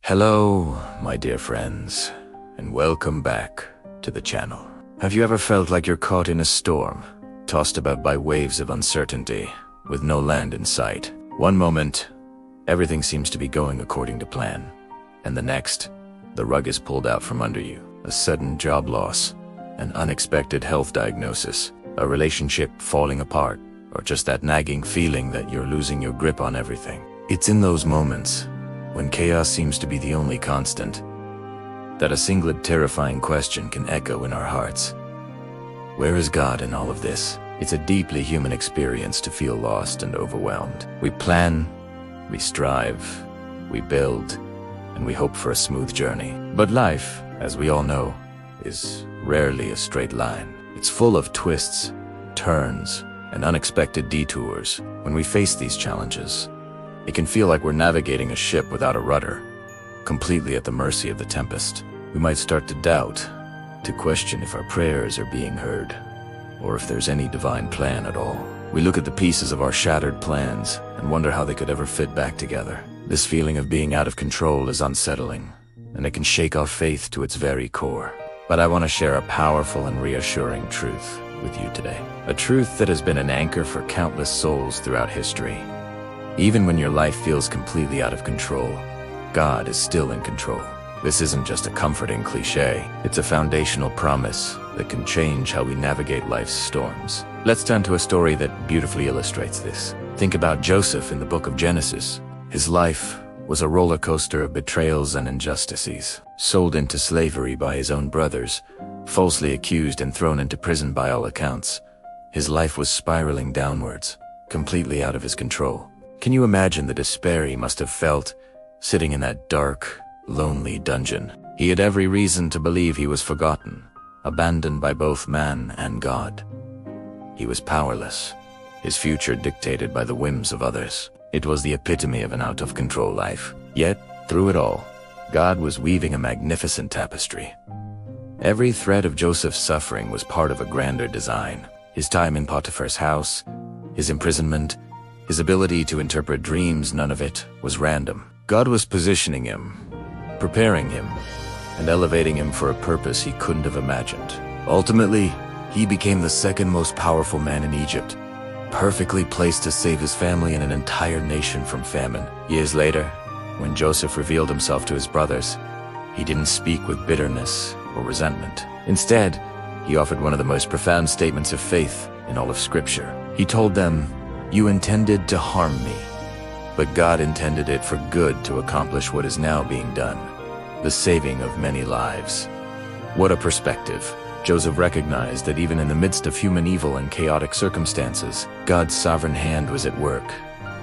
Hello, my dear friends, and welcome back to the channel. Have you ever felt like you're caught in a storm, tossed about by waves of uncertainty, with no land in sight? One moment, everything seems to be going according to plan, and the next, the rug is pulled out from under you. A sudden job loss, an unexpected health diagnosis, a relationship falling apart, or just that nagging feeling that you're losing your grip on everything. It's in those moments, when chaos seems to be the only constant, that a single terrifying question can echo in our hearts. Where is God in all of this? It's a deeply human experience to feel lost and overwhelmed. We plan, we strive, we build, and we hope for a smooth journey. But life, as we all know, is rarely a straight line. It's full of twists, turns, and unexpected detours. When we face these challenges, it can feel like we're navigating a ship without a rudder, completely at the mercy of the tempest. We might start to doubt, to question if our prayers are being heard, or if there's any divine plan at all. We look at the pieces of our shattered plans and wonder how they could ever fit back together. This feeling of being out of control is unsettling, and it can shake our faith to its very core. But I want to share a powerful and reassuring truth with you today. A truth that has been an anchor for countless souls throughout history. Even when your life feels completely out of control, God is still in control. This isn't just a comforting cliche, it's a foundational promise that can change how we navigate life's storms. Let's turn to a story that beautifully illustrates this. Think about Joseph in the book of Genesis. His life was a roller coaster of betrayals and injustices. Sold into slavery by his own brothers, falsely accused and thrown into prison by all accounts. His life was spiraling downwards, completely out of his control. Can you imagine the despair he must have felt, sitting in that dark, lonely dungeon? He had every reason to believe he was forgotten, abandoned by both man and God. He was powerless, his future dictated by the whims of others. It was the epitome of an out-of-control life. Yet, through it all, God was weaving a magnificent tapestry. Every thread of Joseph's suffering was part of a grander design. His time in Potiphar's house, his imprisonment, his ability to interpret dreams, none of it was random. God was positioning him, preparing him, and elevating him for a purpose he couldn't have imagined. Ultimately, he became the second most powerful man in Egypt, perfectly placed to save his family and an entire nation from famine. Years later, when Joseph revealed himself to his brothers, he didn't speak with bitterness or resentment. Instead, he offered one of the most profound statements of faith in all of Scripture. He told them, "You intended to harm me, but God intended it for good to accomplish what is now being done, the saving of many lives." What a perspective. Joseph recognized that even in the midst of human evil and chaotic circumstances, God's sovereign hand was at work,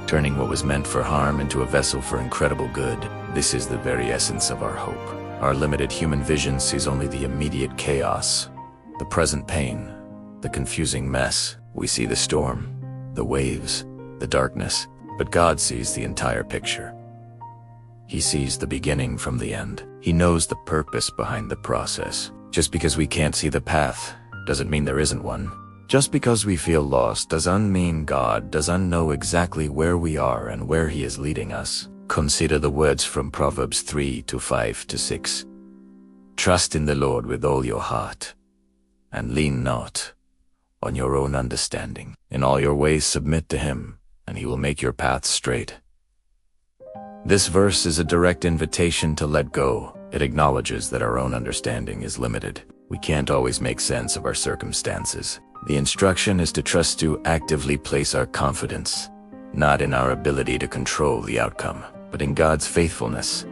turning what was meant for harm into a vessel for incredible good. This is the very essence of our hope. Our limited human vision sees only the immediate chaos, the present pain, the confusing mess. We see the storm, the waves, the darkness, but God sees the entire picture. He sees the beginning from the end. He knows the purpose behind the process. Just because we can't see the path doesn't mean there isn't one. Just because we feel lost doesn't mean God doesn't know exactly where we are and where He is leading us. Consider the words from Proverbs 3:5-6. Trust in the Lord with all your heart, and lean not on your own understanding. In all your ways submit to Him, and He will make your paths straight. This verse is a direct invitation to let go. It acknowledges that our own understanding is limited. We can't always make sense of our circumstances. The instruction is to trust, to actively place our confidence, not in our ability to control the outcome, but in God's faithfulness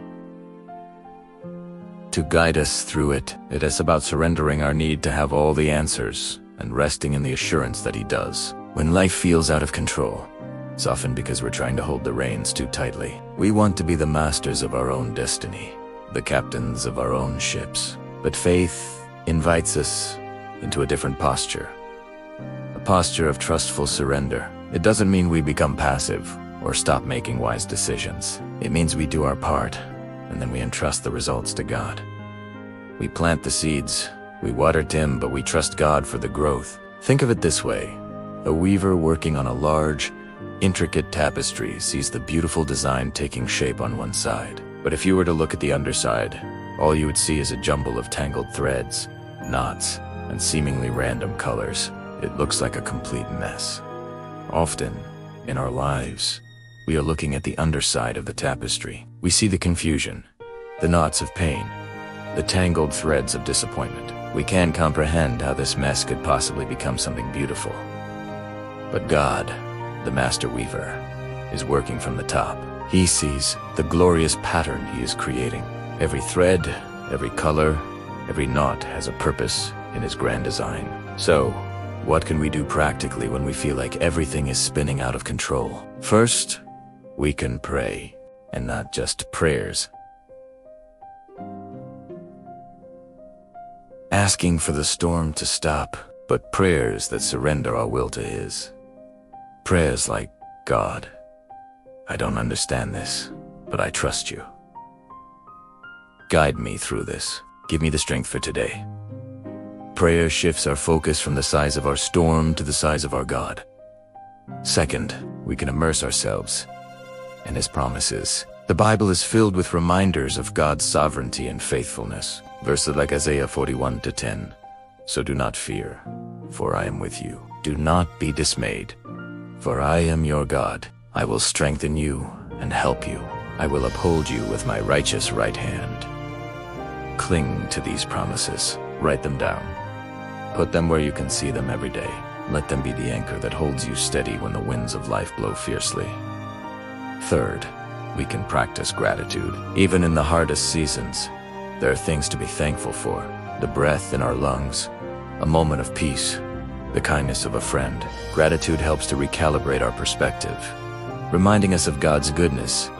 to guide us through it. It is about surrendering our need to have all the answers and resting in the assurance that He does. When life feels out of control, it's often because we're trying to hold the reins too tightly. We want to be the masters of our own destiny, the captains of our own ships. But faith invites us into a different posture, a posture of trustful surrender. It doesn't mean we become passive or stop making wise decisions. It means we do our part, and then we entrust the results to God. We plant the seeds, we water them, but we trust God for the growth. Think of it this way. A weaver working on a large, intricate tapestry sees the beautiful design taking shape on one side. But if you were to look at the underside, all you would see is a jumble of tangled threads, knots, and seemingly random colors. It looks like a complete mess. Often, in our lives, we are looking at the underside of the tapestry. We see the confusion, the knots of pain, the tangled threads of disappointment. We can't comprehend how this mess could possibly become something beautiful. But God, the Master Weaver, is working from the top. He sees the glorious pattern He is creating. Every thread, every color, every knot has a purpose in His grand design. So, what can we do practically when we feel like everything is spinning out of control? First, we can pray, and not just prayers. Asking for the storm to stop, but prayers that surrender our will to His. Prayers like, God, I don't understand this, but I trust You. Guide me through this. Give me the strength for today. Prayer shifts our focus from the size of our storm to the size of our God. Second, we can immerse ourselves in His promises. The Bible is filled with reminders of God's sovereignty and faithfulness. Verses like Isaiah 41:10. So do not fear, for I am with you. Do not be dismayed, for I am your God. I will strengthen you and help you. I will uphold you with my righteous right hand. Cling to these promises. Write them down. Put them where you can see them every day. Let them be the anchor that holds you steady when the winds of life blow fiercely. Third, we can practice gratitude. Even in the hardest seasons, there are things to be thankful for. The breath in our lungs, a moment of peace, the kindness of a friend. Gratitude helps to recalibrate our perspective, reminding us of God's goodness.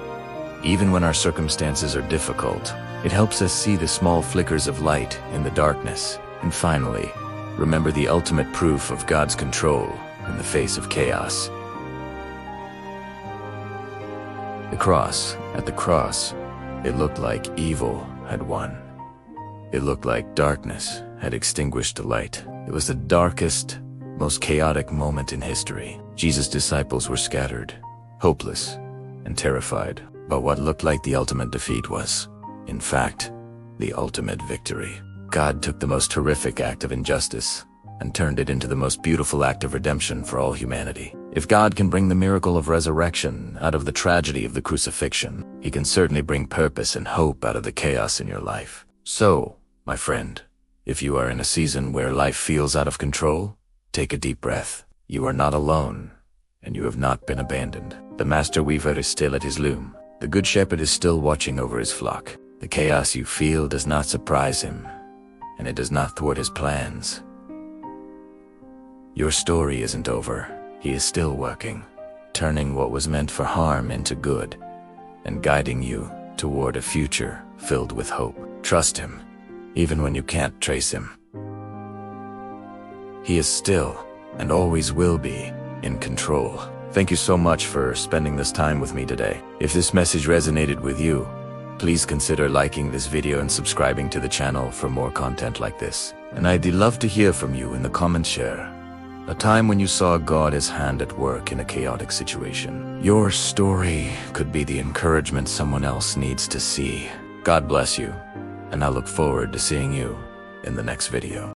Even when our circumstances are difficult, it helps us see the small flickers of light in the darkness. And finally, remember the ultimate proof of God's control in the face of chaos. At the cross, it looked like evil had won. It looked like darkness had extinguished the light. It was the darkest, most chaotic moment in history. Jesus' disciples were scattered, hopeless, and terrified. But what looked like the ultimate defeat was, in fact, the ultimate victory. God took the most horrific act of injustice and turned it into the most beautiful act of redemption for all humanity. If God can bring the miracle of resurrection out of the tragedy of the crucifixion, He can certainly bring purpose and hope out of the chaos in your life. So, my friend, if you are in a season where life feels out of control, take a deep breath. You are not alone, and you have not been abandoned. The Master Weaver is still at His loom. The Good Shepherd is still watching over His flock. The chaos you feel does not surprise Him, and it does not thwart His plans. Your story isn't over. He is still working, turning what was meant for harm into good, and guiding you toward a future filled with hope. Trust Him, even when you can't trace Him. He is still, and always will be, in control. Thank you so much for spending this time with me today. If this message resonated with you, please consider liking this video and subscribing to the channel for more content like this. And I'd love to hear from you in the comments. Share a time when you saw God's hand at work in a chaotic situation. Your story could be the encouragement someone else needs to see. God bless you, and I look forward to seeing you in the next video.